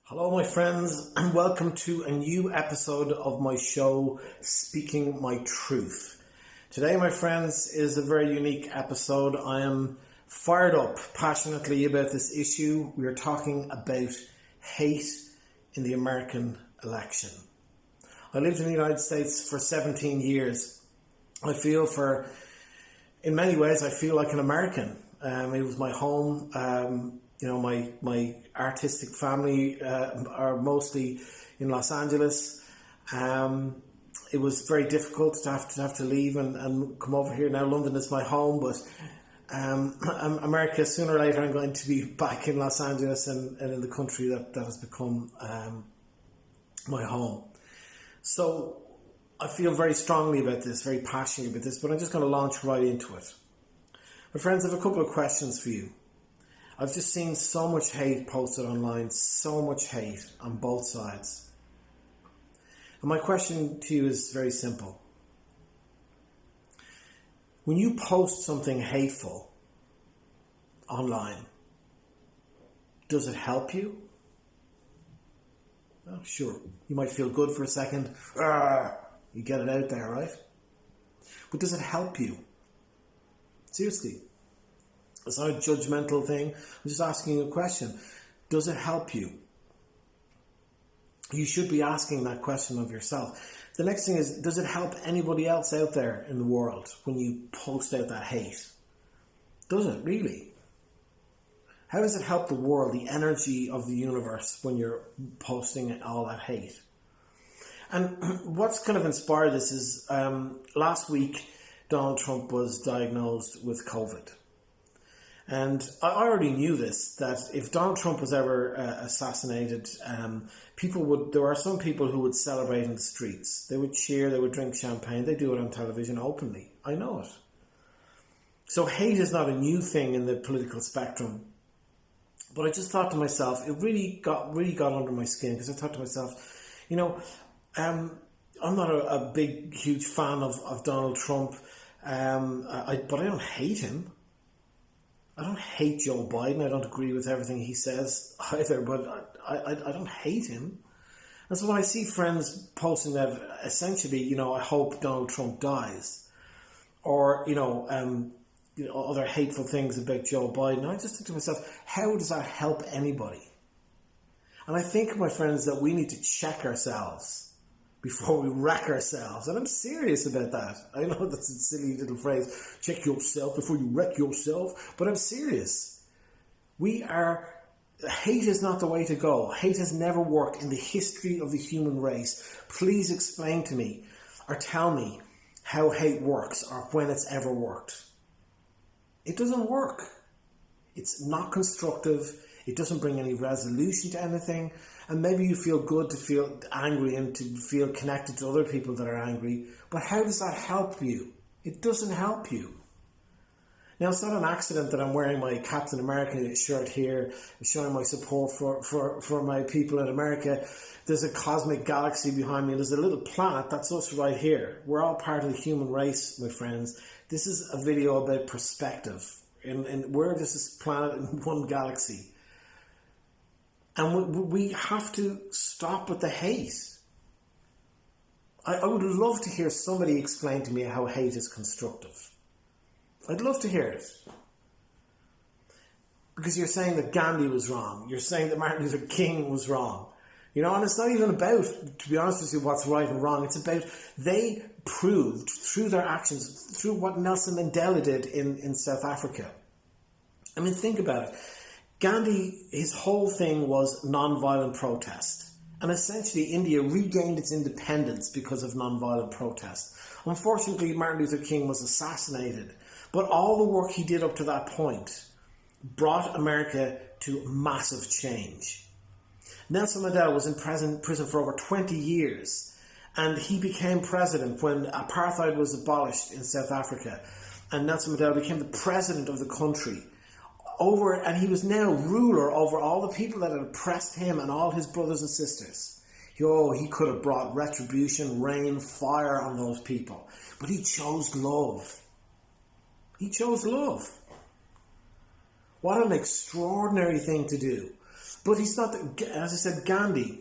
Hello, my friends, and welcome to a new episode of my show, Speaking My Truth. Today, my friends, is a very unique episode. I am fired up passionately about this issue. We are talking about hate in the American election. I lived in the United States for 17 years. In many ways, I feel like an American. It was my home. My artistic family are mostly in Los Angeles. It was very difficult to have to leave and come over here. Now London is my home, but America, sooner or later I'm going to be back in Los Angeles and in the country that has become my home. So I feel very strongly about this, very passionate about this, but I'm just going to launch right into it. My friends, I have a couple of questions for you. I've just seen so much hate posted online, so much hate on both sides. And my question to you is very simple. When you post something hateful online, does it help you? Well, sure, you might feel good for a second. You get it out there, right? But does it help you? Seriously. It's not a judgmental thing. I'm just asking you a question. Does it help you? You should be asking that question of yourself. The next thing is, does it help anybody else out there in the world when you post out that hate? Does it really? How does it help the world, the energy of the universe, when you're posting all that hate? And what's kind of inspired this is last week, Donald Trump was diagnosed with COVID. And I already knew this, that if Donald Trump was ever assassinated, there are some people who would celebrate in the streets. They would cheer, they would drink champagne. They do it on television openly. I know it. So hate is not a new thing in the political spectrum. But I just thought to myself, it really got under my skin, because I thought to myself, I'm not a big, huge fan of Donald Trump, but I don't hate him. I don't hate Joe Biden. I don't agree with everything he says either, but I don't hate him. And so when I see friends posting that, essentially, I hope Donald Trump dies, or other hateful things about Joe Biden, I just think to myself, how does that help anybody? And I think, my friends, that we need to check ourselves before we wreck ourselves. And I'm serious about that. I know that's a silly little phrase, check yourself before you wreck yourself, but I'm serious. Hate is not the way to go. Hate has never worked in the history of the human race. Please explain to me, or tell me, how hate works, or when it's ever worked. It doesn't work. It's not constructive. It doesn't bring any resolution to anything. And maybe you feel good to feel angry and to feel connected to other people that are angry. But how does that help you? It doesn't help you. Now, it's not an accident that I'm wearing my Captain America shirt here, showing my support for my people in America. There's a cosmic galaxy behind me. There's a little planet. That's us right here. We're all part of the human race, my friends. This is a video about perspective. And we're just this planet in one galaxy. And we have to stop with the hate. I would love to hear somebody explain to me how hate is constructive. I'd love to hear it. Because you're saying that Gandhi was wrong. You're saying that Martin Luther King was wrong. And it's not even about, to be honest with you, what's right and wrong. It's about they proved through their actions, through what Nelson Mandela did in South Africa. I mean, think about it. Gandhi, his whole thing was non-violent protest. And essentially India regained its independence because of non-violent protest. Unfortunately, Martin Luther King was assassinated. But all the work he did up to that point brought America to massive change. Nelson Mandela was in prison for over 20 years. And he became president when apartheid was abolished in South Africa. And Nelson Mandela became the president of the country. And he was now ruler over all the people that had oppressed him and all his brothers and sisters. He could have brought retribution, rain, fire on those people. But he chose love. He chose love. What an extraordinary thing to do. But he's not, as I said, Gandhi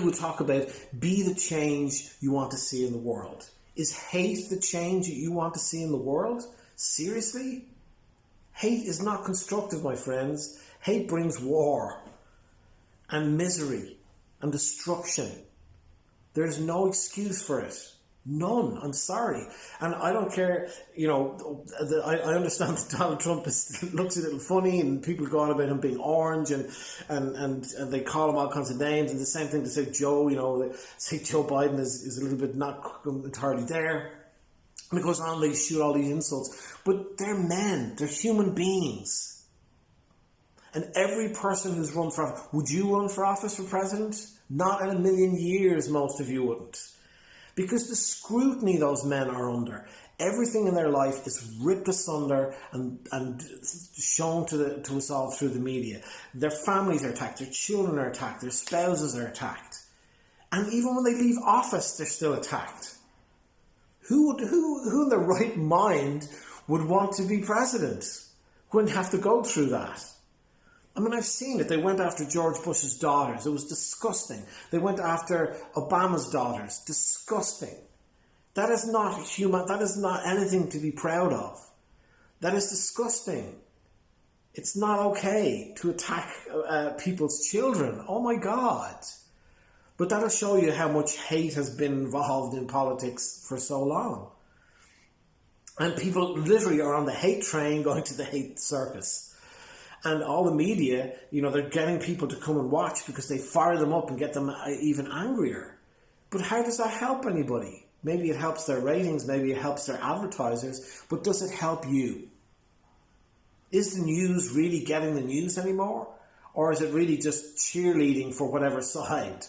would talk about be the change you want to see in the world. Is hate the change that you want to see in the world? Seriously? Hate is not constructive, my friends. Hate brings war and misery and destruction. There is no excuse for it. None. I'm sorry. And I don't care, I understand that Donald Trump looks a little funny and people go on about him being orange and they call him all kinds of names, and the same thing to say Joe, they say Joe Biden is a little bit not entirely there. And it goes on, they shoot all these insults. But they're men. They're human beings. And every person who's run for office, would you run for office for president? Not in a million years, most of you wouldn't. Because the scrutiny those men are under, everything in their life is ripped asunder and shown to us all through the media. Their families are attacked, their children are attacked, their spouses are attacked. And even when they leave office, they're still attacked. Who in their right mind would want to be president? Wouldn't have to go through that. I mean, I've seen it. They went after George Bush's daughters. It was disgusting. They went after Obama's daughters. Disgusting. That is not human. That is not anything to be proud of. That is disgusting. It's not okay to attack people's children. Oh my God. But that'll show you how much hate has been involved in politics for so long. And people literally are on the hate train going to the hate circus. And all the media, they're getting people to come and watch because they fire them up and get them even angrier. But how does that help anybody? Maybe it helps their ratings, maybe it helps their advertisers, but does it help you? Is the news really getting the news anymore? Or is it really just cheerleading for whatever side?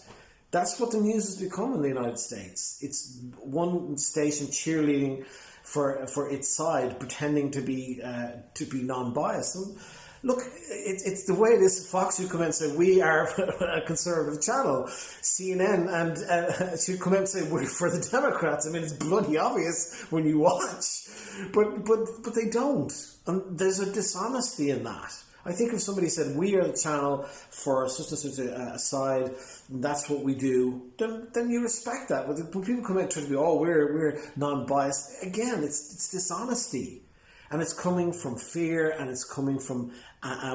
That's what the news has become in the United States. It's one station cheerleading for its side, pretending to be non-biased. And look, it's the way it is. Fox should come out and say, we are a conservative channel. CNN and should come out and say, we're for the Democrats. I mean, it's bloody obvious when you watch. But they don't. And there's a dishonesty in that. I think if somebody said, we are the channel for such and such a side, and that's what we do, then you respect that. But when people come out and try to be, we're non-biased, again, it's dishonesty. And it's coming from fear, and it's coming from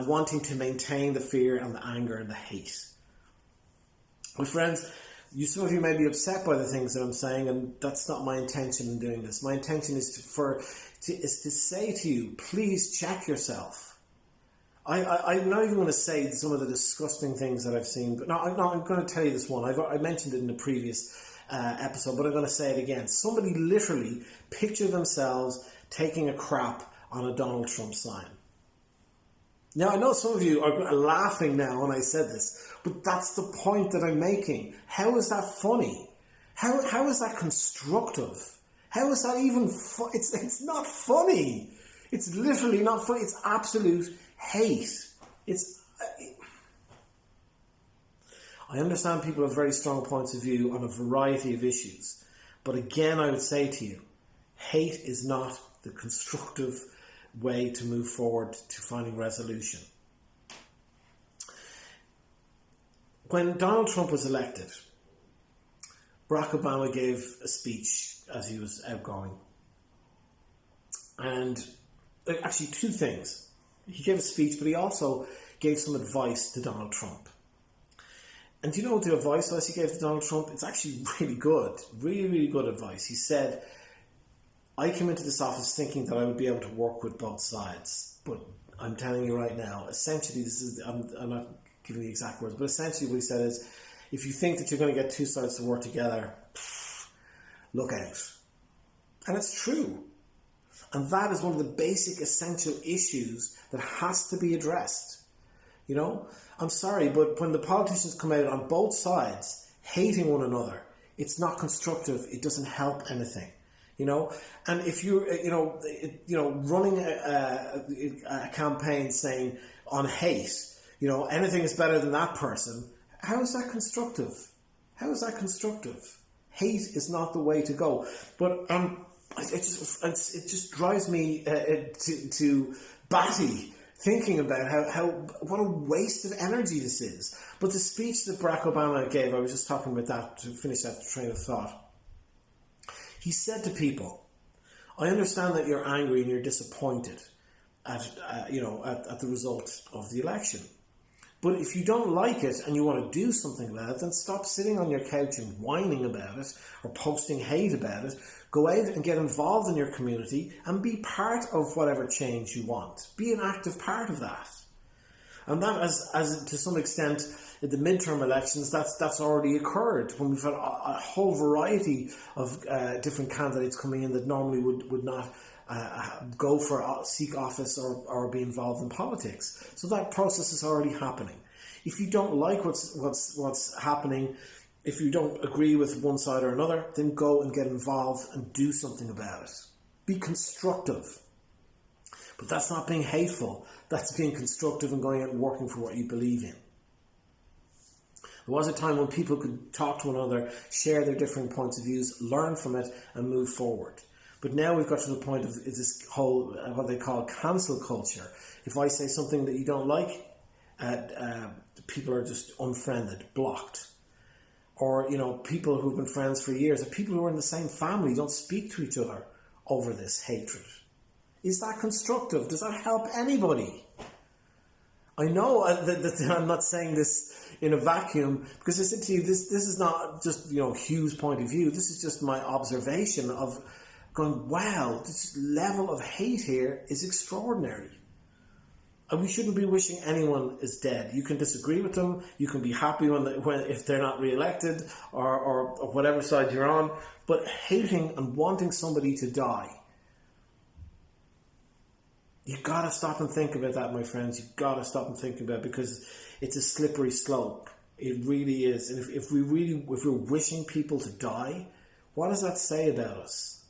wanting to maintain the fear and the anger and the hate. My friends, some of you may be upset by the things that I'm saying, and that's not my intention in doing this. My intention is to say to you, please check yourself. I'm not even going to say some of the disgusting things that I've seen, but I'm going to tell you this one. I mentioned it in the previous episode, but I'm going to say it again. Somebody literally pictured themselves taking a crap on a Donald Trump sign. Now, I know some of you are laughing now when I said this, but that's the point that I'm making. How is that funny? How is that constructive? How is that even it's not funny. It's literally not funny. It's absolute hate. I understand people have very strong points of view on a variety of issues, but again, I would say to you, hate is not the constructive way to move forward to finding resolution. When Donald Trump was elected, Barack Obama gave a speech as he was outgoing. And actually two things. He gave a speech, but he also gave some advice to Donald Trump. And do you know what the advice was he gave to Donald Trump? It's actually really good. Really, really good advice. He said, I came into this office thinking that I would be able to work with both sides. But I'm telling you right now, essentially, I'm not giving the exact words, but essentially what he said is, if you think that you're going to get two sides to work together, look out. And it's true. And that is one of the basic essential issues that has to be addressed. I'm sorry, but when the politicians come out on both sides, hating one another, it's not constructive. It doesn't help anything. And if you're, running a campaign saying on hate, anything is better than that person, how is that constructive? How is that constructive? Hate is not the way to go. But it just drives me to batty thinking about what a waste of energy this is. But the speech that Barack Obama gave, I was just talking about that to finish that train of thought. He said to people, I understand that you're angry and you're disappointed at the result of the election. But if you don't like it and you want to do something about it, then stop sitting on your couch and whining about it or posting hate about it. Go out and get involved in your community and be part of whatever change you want. Be an active part of that. And that, as to some extent, in the midterm elections, that's already occurred when we've had a whole variety of different candidates coming in that normally would not go for seek office or be involved in politics. So that process is already happening. If you don't like what's happening, if you don't agree with one side or another, then go and get involved and do something about it. Be constructive. But that's not being hateful. That's being constructive and going out and working for what you believe in. There was a time when people could talk to one another, share their different points of views, learn from it and move forward. But now we've got to the point of this whole, what they call cancel culture. If I say something that you don't like, people are just unfriended, blocked. Or, people who've been friends for years, or people who are in the same family don't speak to each other over this hatred. Is that constructive? Does that help anybody? I know that I'm not saying this in a vacuum, because I said to you, this is not just, Hugh's point of view. This is just my observation of going, wow, this level of hate here is extraordinary. And we shouldn't be wishing anyone is dead. You can disagree with them. You can be happy if they're not re-elected or whatever side you're on. But hating and wanting somebody to die, you've got to stop and think about that, my friends. You've got to stop and think about it, because it's a slippery slope. It really is. And if we're wishing people to die, what does that say about us?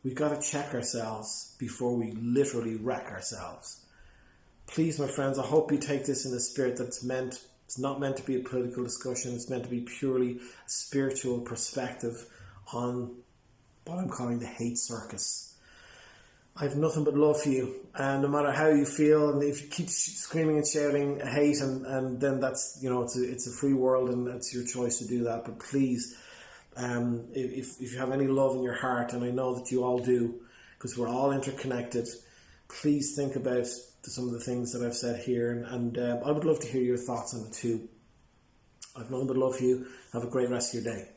We've got to check ourselves before we literally wreck ourselves. Please, my friends, I hope you take this in the spirit that it's not meant to be a political discussion. It's meant to be purely a spiritual perspective on what I'm calling the hate circus. I have nothing but love for you, and no matter how you feel, and if you keep screaming and shouting hate, and then that's, it's a free world, and that's your choice to do that. But please, if you have any love in your heart, and I know that you all do, because we're all interconnected, please think about some of the things that I've said here, and I would love to hear your thoughts on it too. I've nothing but love for you. Have a great rest of your day.